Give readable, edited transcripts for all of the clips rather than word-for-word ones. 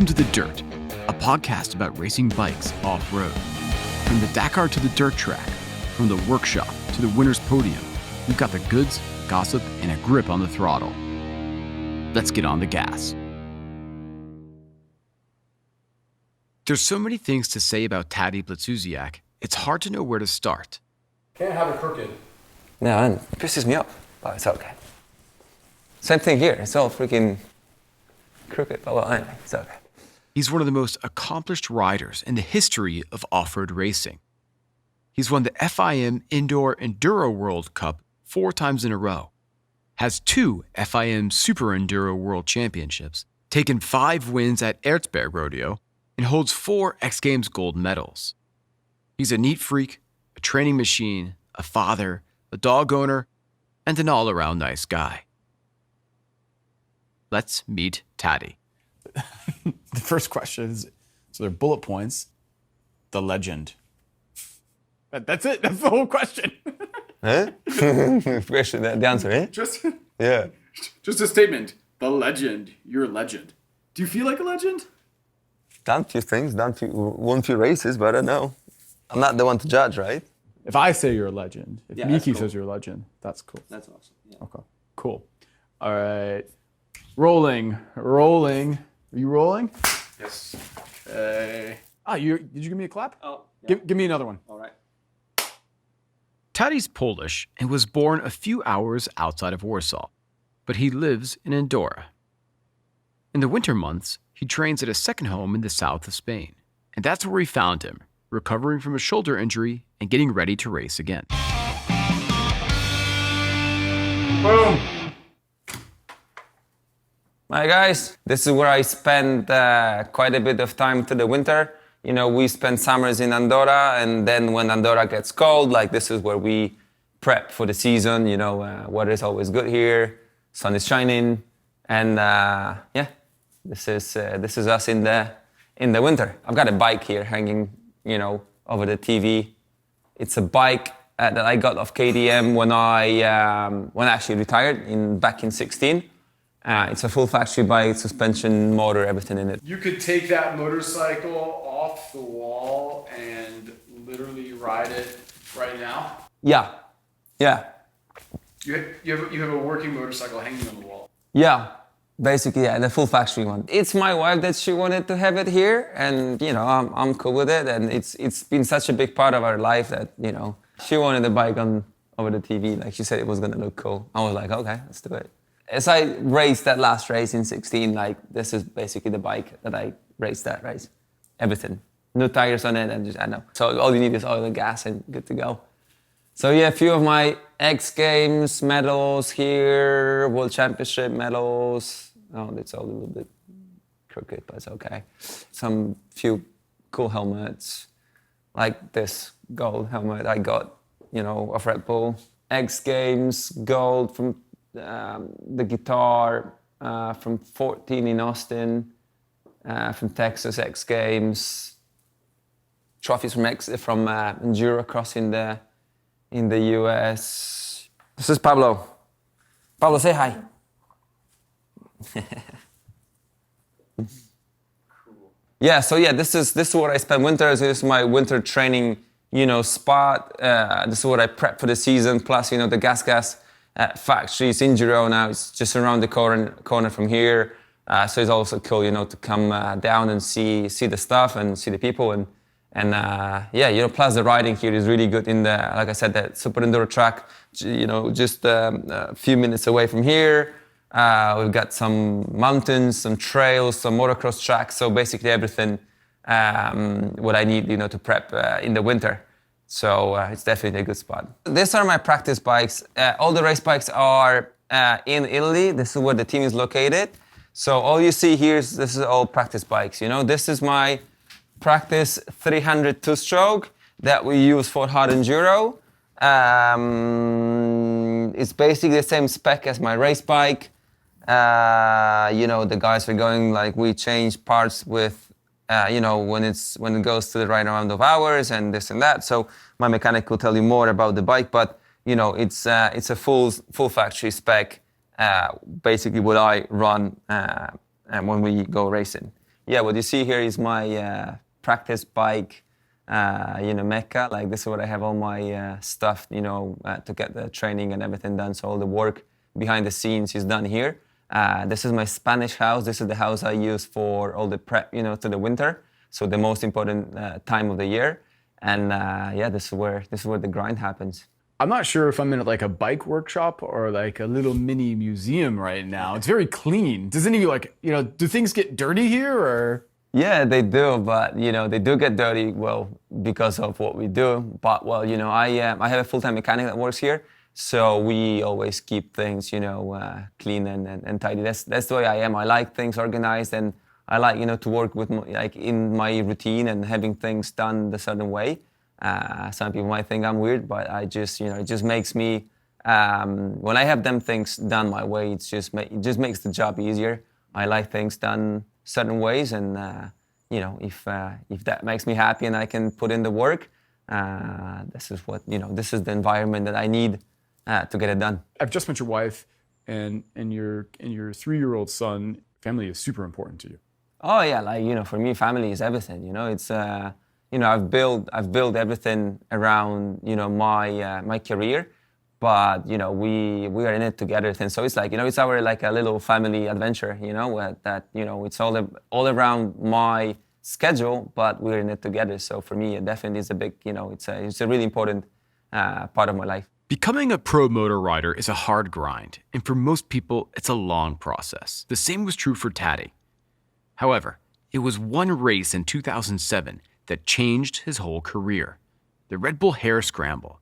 Welcome to The Dirt, a podcast about racing bikes off-road. From the Dakar to the dirt track, from the workshop to the winner's podium, we've got the goods, gossip, and a grip on the throttle. Let's get on the gas. There's so many things to say about Taddy Blazusiak, it's hard to know where to start. Can't have it crooked. No, it pisses me off, but it's okay. Same thing here, it's all freaking crooked, but well, anyway, it's okay. He's one of the most accomplished riders in the history of off-road racing. He's won the FIM Indoor Enduro World Cup 4 times in a row, has 2 FIM Super Enduro World Championships, taken 5 wins at Erzberg Rodeo, and holds 4 X Games gold medals. He's a neat freak, a training machine, a father, a dog owner, and an all-around nice guy. Let's meet Taddy. The first question is, so they're bullet points, the legend. That's it, that's the whole question. Huh? The answer, eh? Just a statement, the legend, you're a legend. Do you feel like a legend? Done a few things, won a few races, but I don't know. I'm not the one to judge, right? If I say you're a legend, if Miki cool. says you're a legend, that's cool. That's awesome. Yeah. Okay, cool. All right, rolling. Are you rolling? Yes. Okay. Did you give me a clap? Oh, yeah. Give me another one. All right. Taddy's Polish and was born a few hours outside of Warsaw, but he lives in Andorra. In the winter months, he trains at a second home in the south of Spain, and that's where we found him, recovering from a shoulder injury and getting ready to race again. Boom! Hi guys, this is where I spend quite a bit of time to the winter. You know, we spend summers in Andorra, and then when Andorra gets cold, like this is where we prep for the season. You know, weather is always good here, sun is shining, and this is us in the winter. I've got a bike here hanging, you know, over the TV. It's a bike that I got off KTM when I actually retired back in 16. It's a full factory bike, suspension, motor, everything in it. You could take that motorcycle off the wall and literally ride it right now? Yeah. You have a working motorcycle hanging on the wall? Yeah, basically, yeah, the full factory one. It's my wife that she wanted to have it here, and you know, I'm cool with it, and it's been such a big part of our life that, you know, she wanted the bike on over the TV, like she said it was gonna look cool. I was like, okay, let's do it. As I raced that last race in 16, like this is basically the bike that I raced that race. Everything. No tires on it, and I know. So all you need is oil and gas and good to go. So yeah, a few of my X Games medals here, World Championship medals. Oh, it's all a little bit crooked, but it's okay. Some few cool helmets, like this gold helmet I got, you know, of Red Bull. X Games gold from the guitar from 14 in Austin, from Texas X Games, trophies from Enduro Cross in the US. This is Pablo. Pablo, say hi. Cool. Yeah, so yeah, this is where I spend winters. This is my winter training, you know, spot. This is what I prep for the season. Plus, you know, the GASGAS factory is in Enduro now. It's just around the corner from here. So it's also cool, you know, to come down and see the stuff and see the people and yeah, you know, plus the riding here is really good in the, like I said, that Super Enduro track, you know, just a few minutes away from here. We've got some mountains, some trails, some motocross tracks. So basically everything what I need, you know, to prep in the winter. So it's definitely a good spot. These are my practice bikes. All the race bikes are in Italy. This is where the team is located. So all you see here this is all practice bikes. You know, this is my practice 300 two-stroke that we use for hard enduro. It's basically the same spec as my race bike. You know, the guys are going like we change parts with. You know, when it goes to the right amount of hours and this and that. So my mechanic will tell you more about the bike, but you know, it's a full factory spec. Basically, what I run when we go racing. yeah, what you see here is my practice bike, mecca. Like this is where I have all my stuff, to get the training and everything done. So all the work behind the scenes is done here. This is my Spanish house. This is the house I use for all the prep, to the winter. So the most important time of the year. And this is where the grind happens. I'm not sure if I'm in like a bike workshop or like a little mini museum right now. It's very clean. Does any do things get dirty here or? Yeah, they do, but they do get dirty. Well, because of what we do. But well, I have a full-time mechanic that works here, so we always keep things clean and tidy. That's the way I am. I like things organized, and I like to work with in my routine and having things done the certain way. Some people might think I'm weird, but I just it just makes me when I have them things done my way, it just makes the job easier. I like things done certain ways, and if that makes me happy and I can put in the work, this is the environment that I need to get it done. I've just met your wife, and your 3-year-old son. Family is super important to you. Oh yeah, for me, family is everything. It's I've built everything around my career, but we are in it together, and so it's like it's our like a little family adventure, that it's all around my schedule, but we're in it together. So for me, it definitely is a big it's a really important part of my life. Becoming a pro motor rider is a hard grind, and for most people, it's a long process. The same was true for Taddy. However, it was one race in 2007 that changed his whole career, the Red Bull Hare Scramble,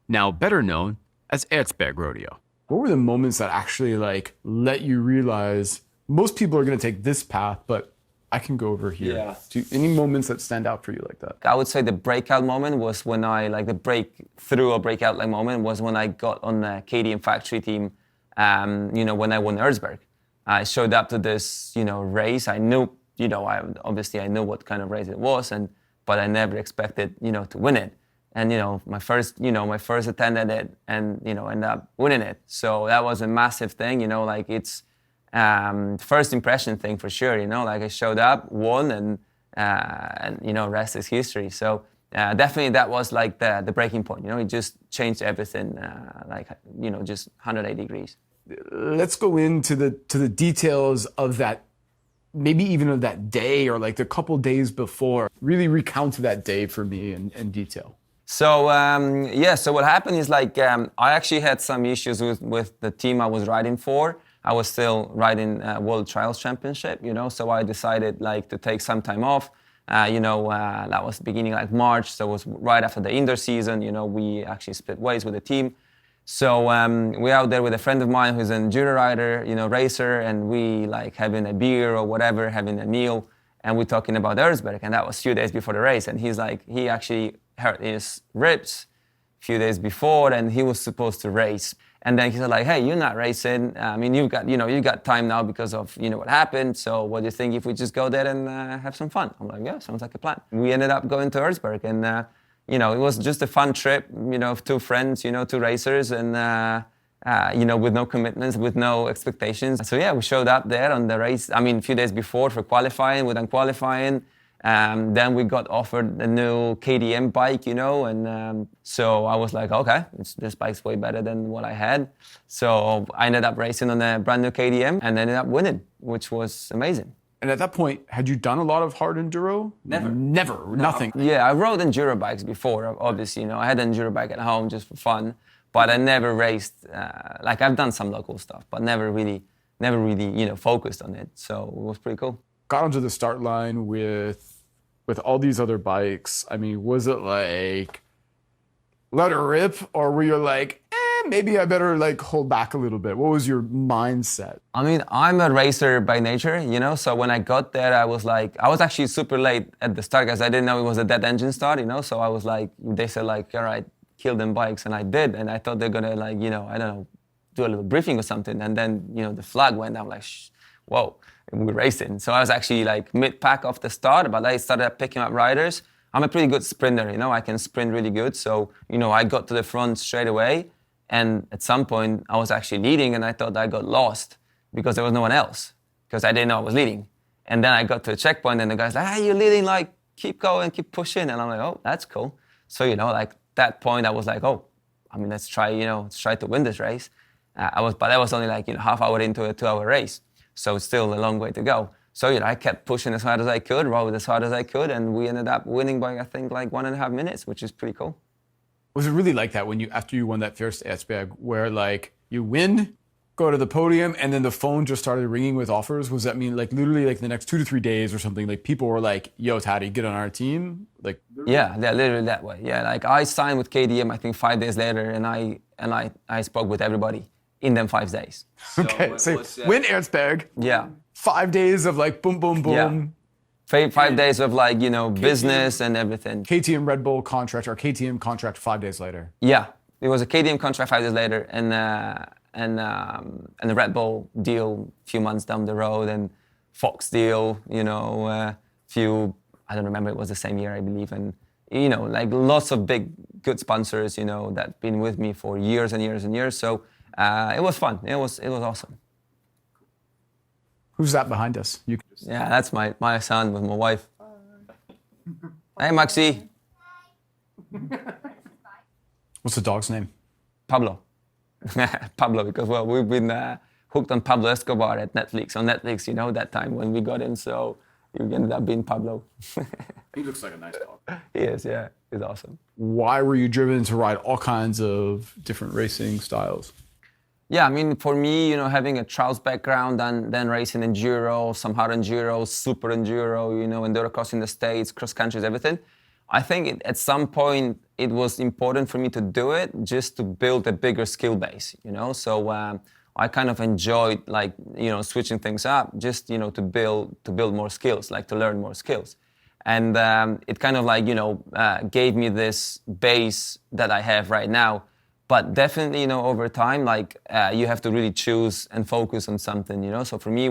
now better known as Erzberg Rodeo. What were the moments that actually let you realize most people are going to take this path, but I can go over here? Yeah. Any moments that stand out for you like that? I would say the breakout moment was when the breakthrough or breakout moment was when I got on the KTM factory team, when I won Erzberg. I showed up to this, race. I knew, I knew what kind of race it was, but I never expected, to win it. And, my first attempt at it, and, ended up winning it. So that was a massive thing, it's first impression thing for sure, I showed up, won, and rest is history. So definitely that was the breaking point, it just changed everything, just 180 degrees. Let's go into the details of that, maybe even of that day or the couple days before. Really recount that day for me in detail. So so what happened is I actually had some issues with the team I was riding for. I was still riding World Trials Championship, so I decided to take some time off. That was beginning March, so it was right after the indoor season. We actually split ways with the team. So we're out there with a friend of mine who's an enduro rider, racer, and we having a beer or whatever, having a meal, and we're talking about Erzberg, and that was a few days before the race. And he's he actually hurt his ribs a few days before, and he was supposed to race. And then he said hey, you're not racing. I mean, you've got time now because of what happened. So what do you think if we just go there and have some fun? I'm yeah, sounds like a plan. We ended up going to Erzberg, and it was just a fun trip, of two friends, two racers, and, with no commitments, with no expectations. So, yeah, we showed up there on the race, a few days before for qualifying, we done qualifying. Then we got offered a new KTM bike, and so I was okay, this bike's way better than what I had. So I ended up racing on a brand new KTM and ended up winning, which was amazing. And at that point, had you done a lot of hard enduro? Never, nothing. Yeah, I rode enduro bikes before, obviously. I had an enduro bike at home just for fun, but I never raced. I've done some local stuff, but never really, focused on it. So it was pretty cool. Got onto the start line with all these other bikes. Was it let her rip, or were you maybe I better hold back a little bit? What was your mindset? I'm a racer by nature, so when I got there, I was actually super late at the start because I didn't know it was a dead engine start, so I was they said all right, kill them bikes, and I did, and I thought they're gonna I don't know, do a little briefing or something, and then, the flag went, I'm whoa, and we're racing. So I was actually mid-pack off the start, but I started picking up riders. I'm a pretty good sprinter, I can sprint really good, so, I got to the front straight away. And at some point, I was actually leading, and I thought I got lost because there was no one else, because I didn't know I was leading. And then I got to a checkpoint and the guy's like, you're leading, like, keep going, keep pushing. And I'm like, oh, that's cool. So, like that point I was like, oh, I mean, let's try to win this race. But I was only like, half hour into a 2-hour race. So it's still a long way to go. So, I kept pushing as hard as I could, rode as hard as I could. And we ended up winning by, I think, like 1.5 minutes, which is pretty cool. Was it really like that after you won that first Erzberg, where like you win, go to the podium, and then the phone just started ringing with offers? Was that mean like literally like the next 2 to 3 days or something? Like people were like, "Yo, Taddy, get on our team." Like yeah, literally that way. Yeah, like I signed with KTM I think 5 days later, and I spoke with everybody in them 5 days. Okay, so win Erzberg. Yeah. 5 days of like boom, boom, boom. Yeah. 5 days of like, business and everything. KTM Red Bull contract or KTM contract 5 days later. Yeah, it was a KTM contract 5 days later, and the Red Bull deal a few months down the road, and Fox deal, I don't remember, it was the same year I believe, and like lots of big good sponsors, that been with me for years and years and years. So it was fun. It was awesome. Who's that behind us? Yeah, that's my son with my wife. Hey, Maxi. What's the dog's name? Pablo. Pablo, because we've been hooked on Pablo Escobar at Netflix. On Netflix, that time when we got in, so it ended up being Pablo. He looks like a nice dog. He is, yeah. He's awesome. Why were you driven to ride all kinds of different racing styles? Yeah, I mean, for me, having a trials background and then racing enduro, some hard enduro, super enduro, enduro cross in the States, cross countries, everything. I think at some point it was important for me to do it just to build a bigger skill base, So I kind of enjoyed like, switching things up just, to build more skills, like to learn more skills. And it kind of like, gave me this base that I have right now. But definitely, over time, like you have to really choose and focus on something, So for me,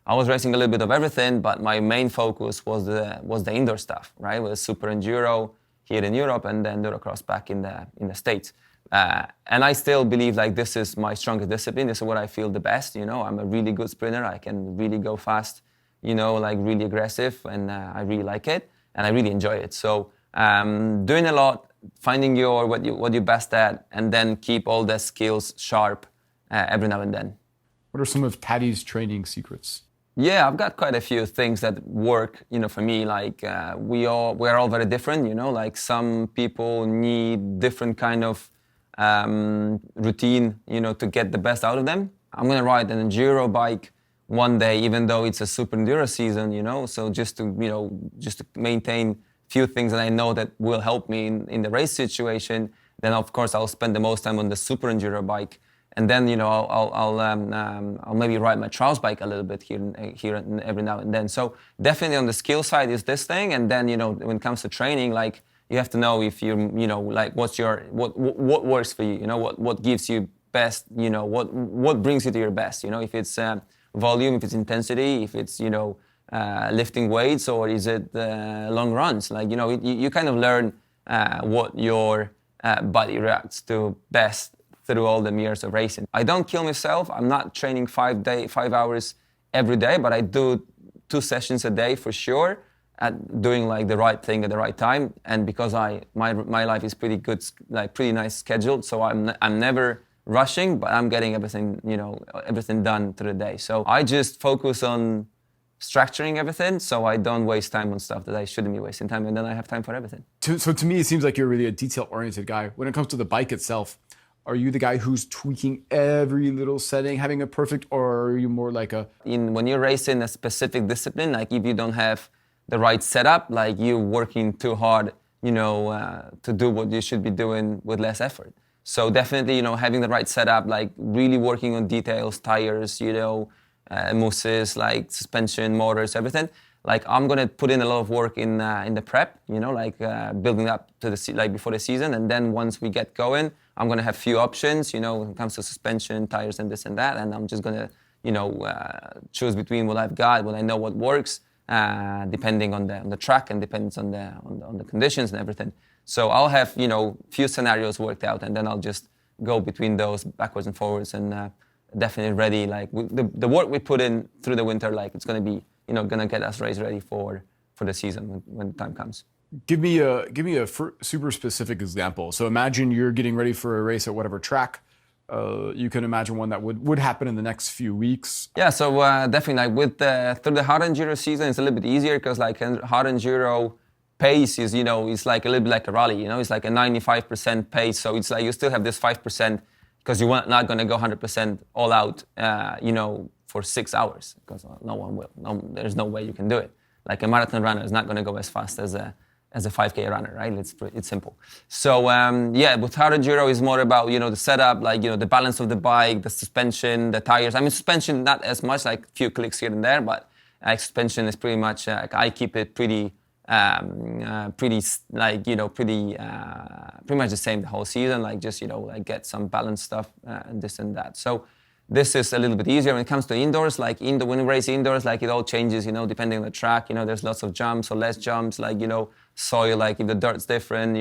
I was racing a little bit of everything, but my main focus was the indoor stuff, right? With super enduro here in Europe and then Enduro cross back in the States. And I still believe like this is my strongest discipline. This is what I feel the best. I'm a really good sprinter. I can really go fast, like really aggressive, and I really like it and I really enjoy it. So doing a lot, finding what you're best at, and then keep all the skills sharp every now and then. What are some of Taddy's training secrets? Yeah, I've got quite a few things that work, for me. Like we're all very different, Like some people need different kind of routine, to get the best out of them. I'm gonna ride an enduro bike one day, even though it's a super enduro season, So just to maintain few things that I know that will help me in the race situation. Then of course I'll spend the most time on the super enduro bike. And then I'll maybe ride my trials bike a little bit here and every now and then. So definitely on the skill side is this thing, and then when it comes to training, like you have to know if you like what works for you. What gives you best. What brings you to your best. If it's volume, if it's intensity, if it's lifting weights, or is it long runs? Like you kind of learn what your body reacts to best through all the years of racing. I don't kill myself. I'm not training 5 hours every day, but I do 2 sessions a day for sure, at doing like the right thing at the right time. And because my life is pretty good, like pretty nice scheduled, so I'm never rushing, but I'm getting everything done through the day. So I just focus on structuring everything, so I don't waste time on stuff that I shouldn't be wasting time, and then I have time for everything. So to me, it seems like you're really a detail-oriented guy. When it comes to the bike itself, are you the guy who's tweaking every little setting, having it perfect, or are you more like when you're racing a specific discipline, like if you don't have the right setup, like you're working too hard, to do what you should be doing with less effort. So definitely, having the right setup, like really working on details, tires, mousses, like suspension, motors, everything. Like I'm gonna put in a lot of work in the prep, building up to before the season, and then once we get going, I'm gonna have few options, when it comes to suspension, tires, and this and that, and I'm just gonna, choose between what I've got, what I know what works, depending on the track and depends on the conditions and everything. So I'll have few scenarios worked out, and then I'll just go between those backwards and forwards, and definitely ready. Like the work we put in through the winter, like it's gonna be gonna get us race ready for the season when the time comes. Give me a super specific example. So imagine you're getting ready for a race at whatever track. You can imagine one that would happen in the next few weeks. Yeah, so definitely like through the hard enduro season, it's a little bit easier because like hard enduro pace is, it's like a little bit like a rally, it's like a 95% pace. So it's like you still have this 5% because you're not going to go 100% all out, for 6 hours because no one will. There's no way you can do it. Like a marathon runner is not going to go as fast as a 5K runner, right? It's simple. So with hard enduro is more about, the setup, like, the balance of the bike, the suspension, the tires. I mean, suspension, not as much, like a few clicks here and there, but suspension is pretty much, I keep it pretty much the same the whole season, like just, like get some balance stuff and this and that. So this is a little bit easier when it comes to indoors. Like when you race indoors, like it all changes, depending on the track. There's lots of jumps or less jumps. Like soil, like if the dirt's different,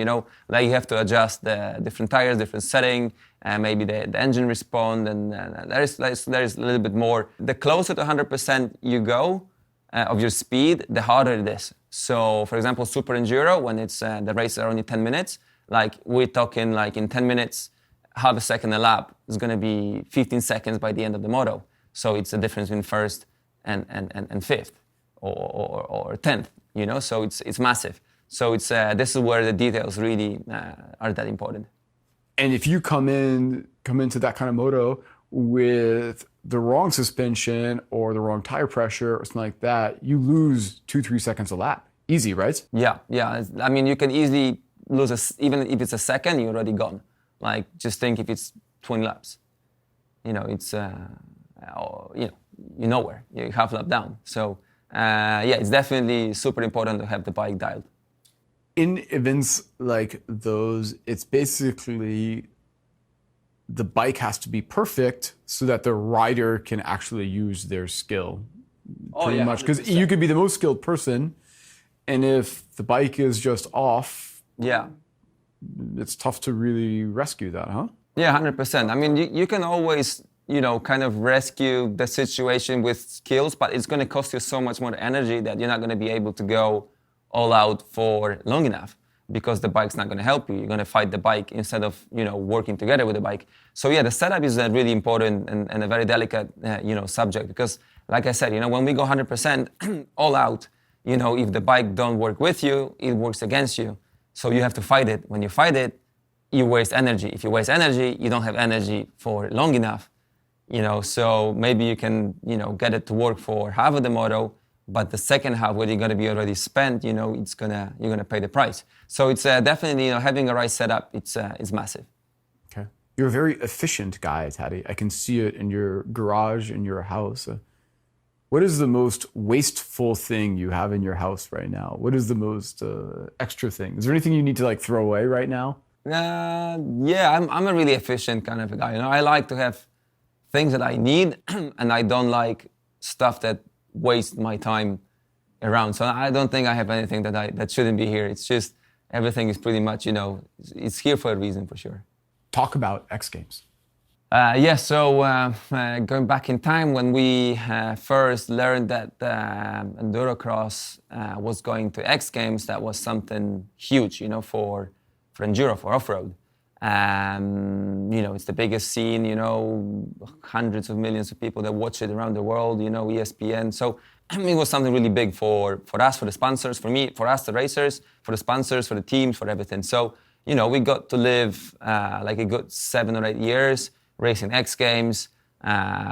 like you have to adjust the different tires, different setting, and maybe the engine respond, and there's a little bit more. The closer to 100% you go of your speed, the harder it is. So, for example, Super Enduro, when it's the races are only 10 minutes, like we're talking like in 10 minutes. Half a second a lap is going to be 15 seconds by the end of the moto. So it's the difference between first and fifth or 10th, so it's massive. So it's this is where the details really are that important. And if you come into that kind of moto with the wrong suspension or the wrong tire pressure or something like that, you lose 2-3 seconds a lap. Easy, right? Yeah. I mean, you can easily lose, even if it's a second, you're already gone. Like, just think if it's 20 laps, it's, you're nowhere, you're half lap down. So, it's definitely super important to have the bike dialed. In events like those, it's basically the bike has to be perfect so that the rider can actually use their skill. Pretty much. Because you could be the most skilled person, and if the bike is just off, it's tough to really rescue that, huh? Yeah, 100%. I mean, you can always, kind of rescue the situation with skills, but it's going to cost you so much more energy that you're not going to be able to go all out for long enough because the bike's not going to help you. You're going to fight the bike instead of, working together with the bike. So yeah, the setup is a really important and a very delicate, subject because, like I said, when we go 100% all out, if the bike don't work with you, it works against you. So you have to fight it. When you fight it, you waste energy. If you waste energy, you don't have energy for long enough. So maybe you can, get it to work for half of the moto, but the second half, when you're going to be already spent, you're going to pay the price. So it's definitely, having a right setup, it's massive. Okay. You're a very efficient guy, Taddy. I can see it in your garage, in your house. What is the most wasteful thing you have in your house right now? What is the most extra thing? Is there anything you need to throw away right now? I'm a really efficient kind of a guy. I like to have things that I need, and I don't like stuff that wastes my time around. So I don't think I have anything that shouldn't be here. It's just everything is pretty much, it's here for a reason for sure. Talk about X Games. So going back in time when we first learned that Endurocross was going to X Games, that was something huge, for Enduro, for off-road. It's the biggest scene, hundreds of millions of people that watch it around the world, ESPN. So it was something really big for us, for the sponsors, for me, for us, the racers, for the sponsors, for the teams, for everything. So, we got to live like a good 7 or 8 years racing X Games,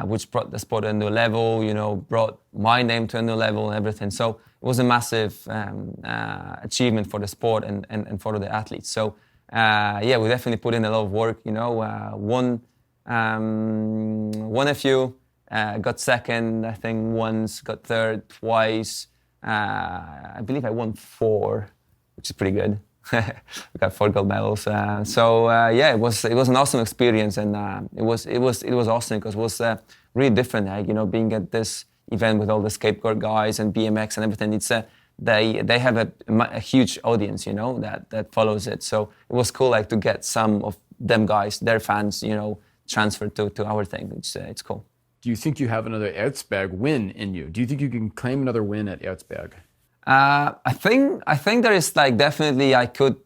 which brought the sport to a new level, brought my name to a new level and everything. So it was a massive achievement for the sport and for the athletes. So we definitely put in a lot of work, won a few, got second, I think once, got third twice. I believe I won 4, which is pretty good. We got 4 gold medals. It was an awesome experience, and it was awesome because it was really different. Being at this event with all the skateboard guys and BMX and everything. It's they have a huge audience, that follows it. So it was cool, to get some of them guys, their fans, transferred to our thing. It's cool. do you think you have another Erzberg win in you? Do you think you can claim another win at Erzberg? I think there is like definitely I could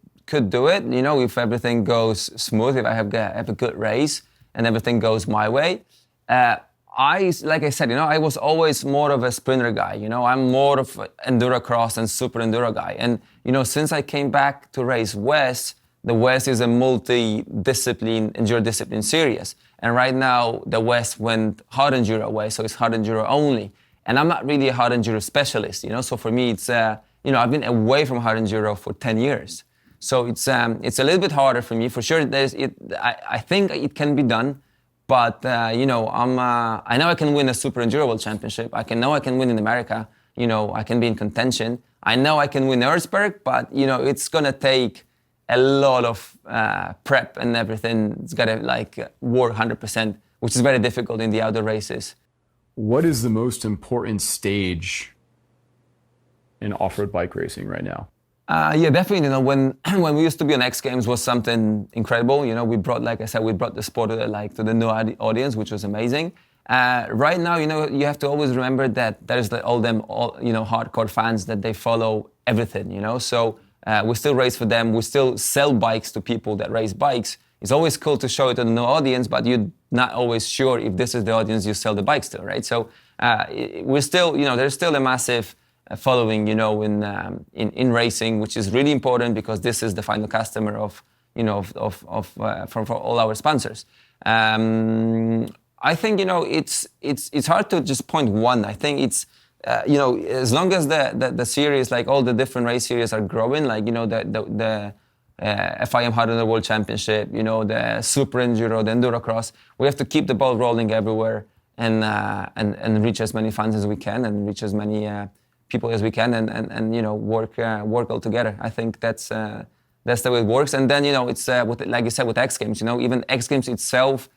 do it. You know, if everything goes smooth, if I have a good race and everything goes my way. Like I said, you know, I was always more of a sprinter guy. You know, I'm more of an Enduro cross and super Enduro guy. And you know, since I came back to race West, the West is a multi-discipline, Enduro discipline series. And right now, the West went hard Enduro away, so it's hard Enduro only. And I'm not really a hard Enduro specialist, you know. So for me, it's you know, I've been away from hard Enduro for 10 years. So it's a little bit harder for me. For sure, I think it can be done. But you know, I know I can win a Super Enduro World Championship. I know I can win in America. You know, I can be in contention. I know I can win Erzberg, but you know, it's gonna take a lot of prep and everything. It's gotta like work 100%, which is very difficult in the outdoor races. What is the most important stage in off-road bike racing right now? Yeah, definitely. You know, when we used to be on X Games was something incredible. You know, we brought, like I said, we brought the sport to the new audience, which was amazing. Right now, you know, you have to always remember that there's all you know, hardcore fans that they follow everything. You know, so we still race for them. We still sell bikes to people that race bikes. It's always cool to show it to the new audience, but you're not always sure if this is the audience you sell the bikes to, right? So we're still, you know, there's still a massive following, you know, in racing, which is really important because this is the final customer of, you know, for all our sponsors. I think, you know, it's hard to just point one. I think it's, you know, as long as the series, like all the different race series are growing, like, you know, the FIM Hard Enduro World Championship, you know, the Super Enduro, the Enduro Cross, we have to keep the ball rolling everywhere and reach as many fans as we can and reach as many people as we can and you know, work all together. I think that's the way it works. And then, you know, it's like you said, with X Games, you know, even X Games itself,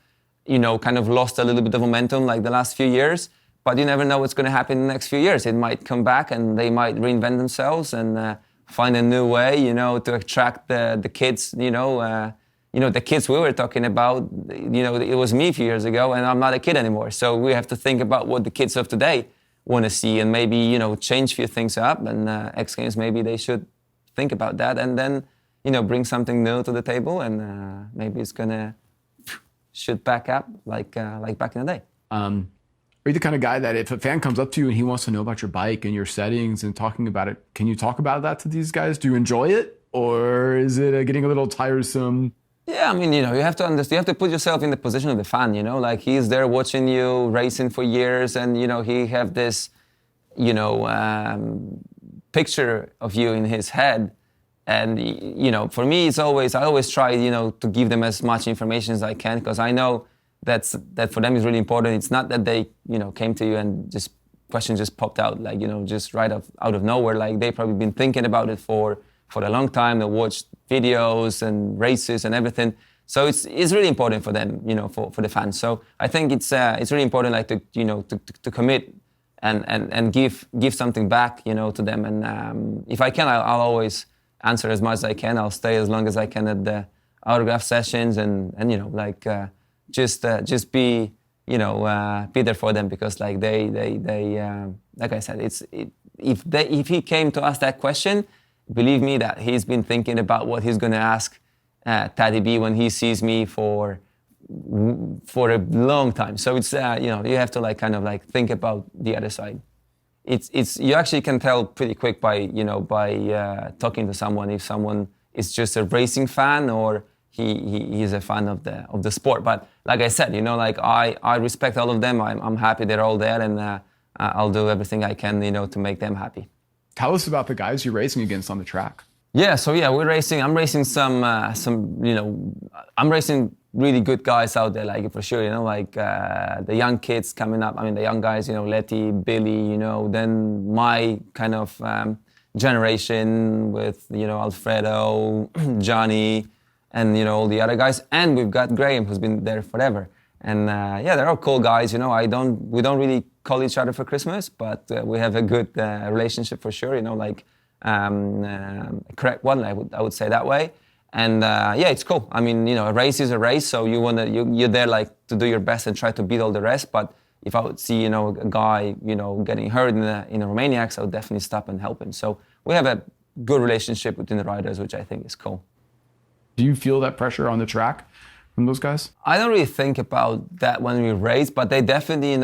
you know, kind of lost a little bit of momentum like the last few years, but you never know what's going to happen in the next few years. It might come back and they might reinvent themselves and find a new way, you know, to attract the kids, you know, the kids we were talking about, you know, it was me a few years ago and I'm not a kid anymore. So we have to think about what the kids of today want to see and maybe, you know, change a few things up, and X Games, maybe they should think about that and then, you know, bring something new to the table and maybe it's going to shoot back up like back in the day. Are you the kind of guy that if a fan comes up to you and he wants to know about your bike and your settings and talking about it, can you talk about that to these guys? Do you enjoy it? Or is it getting a little tiresome? Yeah, I mean, you know, you have to understand, you have to put yourself in the position of the fan, you know, like he's there watching you racing for years and, you know, he have this, you know, picture of you in his head. And, you know, for me, I always try, you know, to give them as much information as I can because I know that for them is really important. It's not that they, you know, came to you and just questions just popped out, like, you know, just right out of nowhere. Like they probably been thinking about it for a long time. They watched videos and races and everything. So it's really important for them, you know, for the fans. So I think it's really important, like to, you know, to commit and give something back, you know, to them. And if I can, I'll always answer as much as I can. I'll stay as long as I can at the autograph sessions and you know, like just be, you know, be there for them because like they like I said, if he came to ask that question, believe me that he's been thinking about what he's going to ask Taddy B when he sees me for a long time. So it's, you know, you have to like kind of like think about the other side. It's you actually can tell pretty quick by talking to someone if someone is just a racing fan or he's a fan of the sport. But like I said, you know, like I respect all of them. I'm happy they're all there and I'll do everything I can, you know, to make them happy. Tell us about the guys you're racing against on the track. Yeah, so yeah, I'm racing some, you know, I'm racing really good guys out there, like for sure, you know, like the young kids coming up. I mean, the young guys, you know, Letty, Billy, you know, then my kind of generation with, you know, Alfredo, Johnny, and, you know, all the other guys. And we've got Graham, who's been there forever. And yeah, they're all cool guys, you know. We don't really call each other for Christmas, but we have a good relationship for sure, you know, like correct one, I would say that way. And yeah, it's cool. I mean, you know, a race is a race, so you're there like to do your best and try to beat all the rest. But if I would see, a guy, getting hurt in a Romaniacs, I would definitely stop and help him. So we have a good relationship between the riders, which I think is cool. Do you feel that pressure on the track from those guys? I don't really think about that when we race, but they definitely,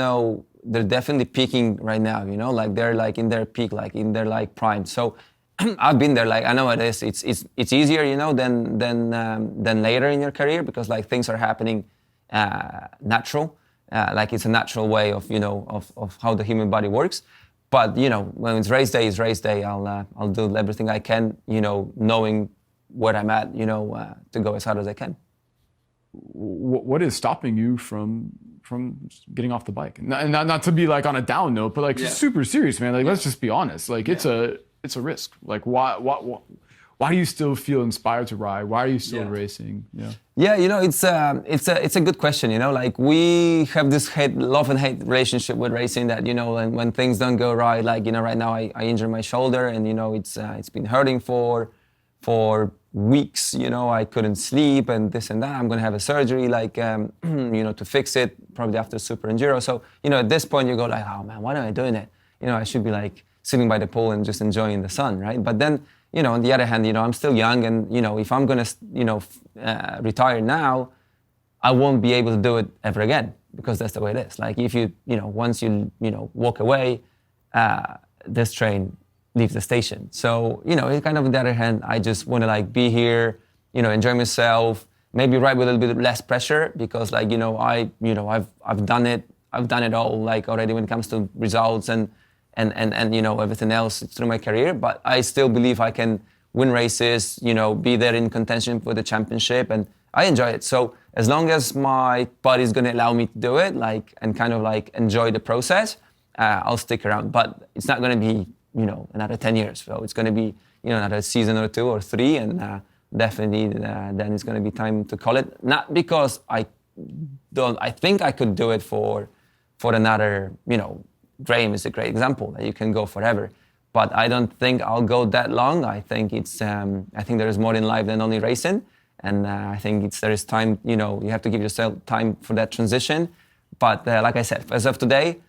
they're definitely peaking right now, like they're like in their peak, like in their like prime. So I've been there, like I know it is. It's easier, than later in your career because like things are happening natural. Like it's a natural way of of how the human body works. But when it's race day, I'll do everything I can, knowing where I'm at, to go as hard as I can. What is stopping you from getting off the bike? Not to be like on a down note, but like super serious, man. Like let's just be honest. Like it's a risk. Like why do you still feel inspired to ride? Why are you still racing? Yeah, it's a good question. Like we have this love and hate relationship with racing. That when things don't go right, like right now I injured my shoulder, and it's been hurting for weeks. I couldn't sleep and this and that. I'm gonna have a surgery, like to fix it, probably after Super Enduro. So at this point you go like, oh man, why am I doing it? I should be like sitting by the pool and just enjoying the sun, right? But then on the other hand, I'm still young, and if I'm gonna retire now, I won't be able to do it ever again, because that's the way it is. Like if you once you walk away, this train leaves the station. So kind of on the other hand, I just want to like be here, enjoy myself, maybe ride with a little bit less pressure, because like I've done it all, like already when it comes to results and everything else through my career. But I still believe I can win races, be there in contention for the championship, and I enjoy it. So as long as my body is going to allow me to do it, like, and kind of like enjoy the process, I'll stick around. But it's not going to be another 10 years. So it's going to be another season or 2 or 3, and definitely then it's going to be time to call it. Not because I think I could do it for another, Graham is a great example that you can go forever, but I don't think I'll go that long. I think I think there is more in life than only racing, and I think there is time. You have to give yourself time for that transition. But like I said, as of today,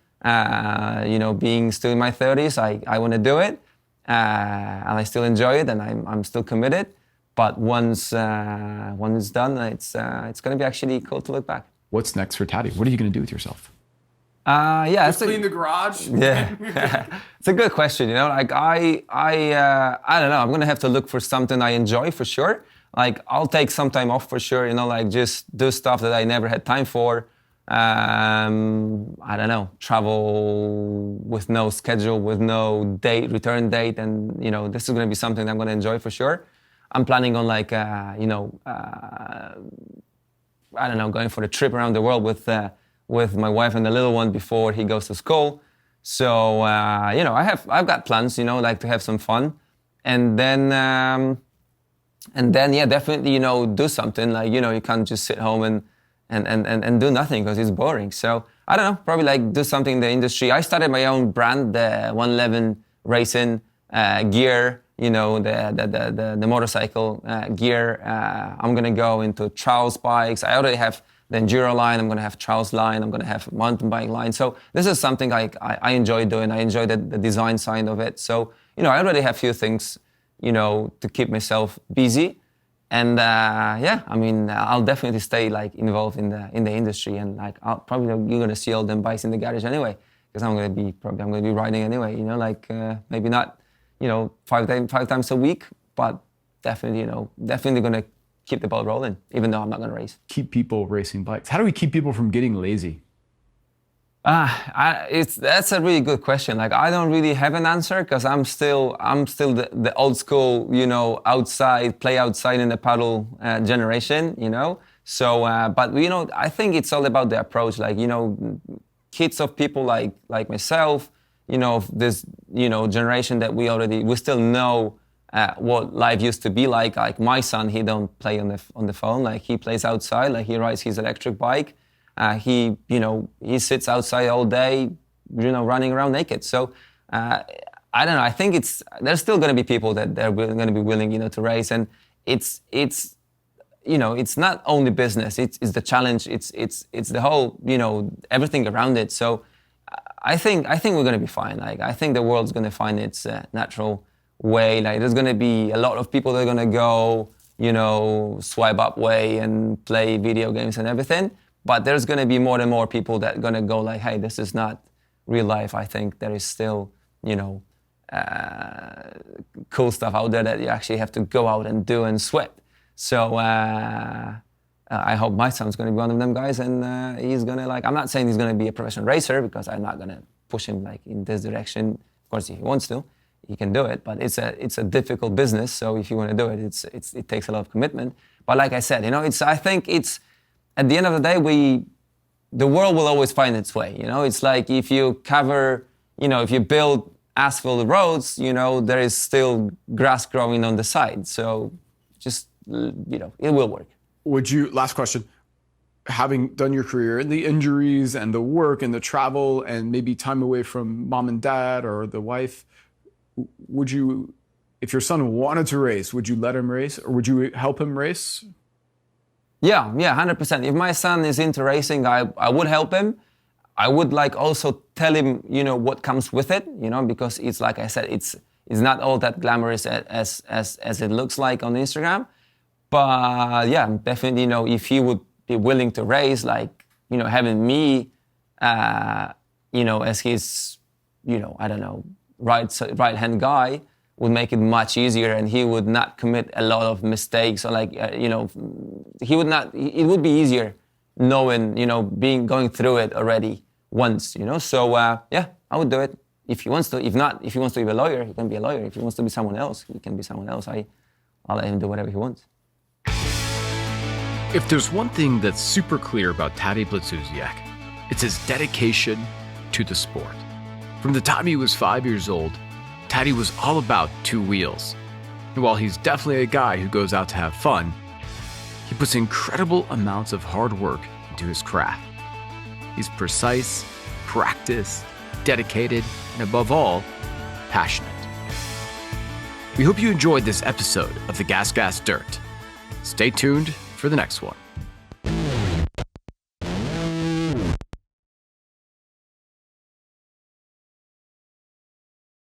being still in my 30s, I want to do it, and I still enjoy it, and I'm still committed. But once it's done, it's going to be actually cool to look back. What's next for Taddy? What are you going to do with yourself? Just clean the garage. Yeah, it's a good question. Like I don't know. I'm gonna have to look for something I enjoy for sure. Like I'll take some time off for sure. Like just do stuff that I never had time for. I don't know. Travel with no schedule, with no return date, and this is gonna be something I'm gonna enjoy for sure. I'm planning on like I don't know, going for a trip around the world with my wife and the little one before he goes to school. So I've got plans, like to have some fun, and then yeah, definitely do something. Like you can't just sit home and do nothing because it's boring. So I don't know, probably like do something in the industry. I started my own brand, the 111 racing gear. The motorcycle gear. I'm gonna go into Charles bikes. I already have the Enduro line. I'm going to have Charles line. I'm going to have mountain bike line. So this is something I enjoy doing. I enjoy the design side of it. So, I already have a few things, to keep myself busy. And I'll definitely stay like involved in the industry. And like, you're going to see all them bikes in the garage anyway, because I'm going to be riding anyway, maybe not, 5 times a week, but definitely going to keep the ball rolling, even though I'm not going to race. Keep people racing bikes. How do we keep people from getting lazy? That's a really good question. Like I don't really have an answer, because I'm still the old school, play outside in the paddle generation, So, but I think it's all about the approach. Like kids of people like myself, this generation that we still know. What life used to be like. Like my son, he don't play on the phone. Like he plays outside. Like he rides his electric bike. He sits outside all day, running around naked. So I don't know. I think there's still going to be people that they're going to be willing, to race. And it's it's not only business. It's the challenge. It's the whole, everything around it. So I think we're gonna be fine. Like I think the world's gonna find its natural way. Like there's gonna be a lot of people that are gonna go, swipe up way and play video games and everything. But there's gonna be more and more people that are gonna go like, hey, this is not real life. I think there is still, cool stuff out there that you actually have to go out and do and sweat. So I hope my son's going to be one of them guys, and he's going to I'm not saying he's going to be a professional racer because I'm not going to push him in this direction. Of course, if he wants to, he can do it. But it's a difficult business. So if you want to do it, it takes a lot of commitment. But like I said, I think it's at the end of the day, the world will always find its way. It's like if you cover, if you build asphalt roads, there is still grass growing on the side. So just, it will work. Last question, having done your career and the injuries and the work and the travel and maybe time away from mom and dad or the wife, if your son wanted to race, would you let him race or would you help him race? Yeah, 100%. If my son is into racing, I would help him. I would also tell him, what comes with it, because it's like I said, it's not all that glamorous as it looks like on Instagram. But yeah, definitely, if he would be willing to race, having me, as his, I don't know, right-hand guy would make it much easier, and he would not commit a lot of mistakes, or he would not. It would be easier knowing, going through it already once, So yeah, I would do it if he wants to. If not, if he wants to be a lawyer, he can be a lawyer. If he wants to be someone else, he can be someone else. I'll let him do whatever he wants. If there's one thing that's super clear about Taddy Blazusiak, it's his dedication to the sport. From the time he was 5 years old, Taddy was all about two wheels. And while he's definitely a guy who goes out to have fun, he puts incredible amounts of hard work into his craft. He's precise, practiced, dedicated, and above all, passionate. We hope you enjoyed this episode of the GASGAS Dirt. Stay tuned for the next one.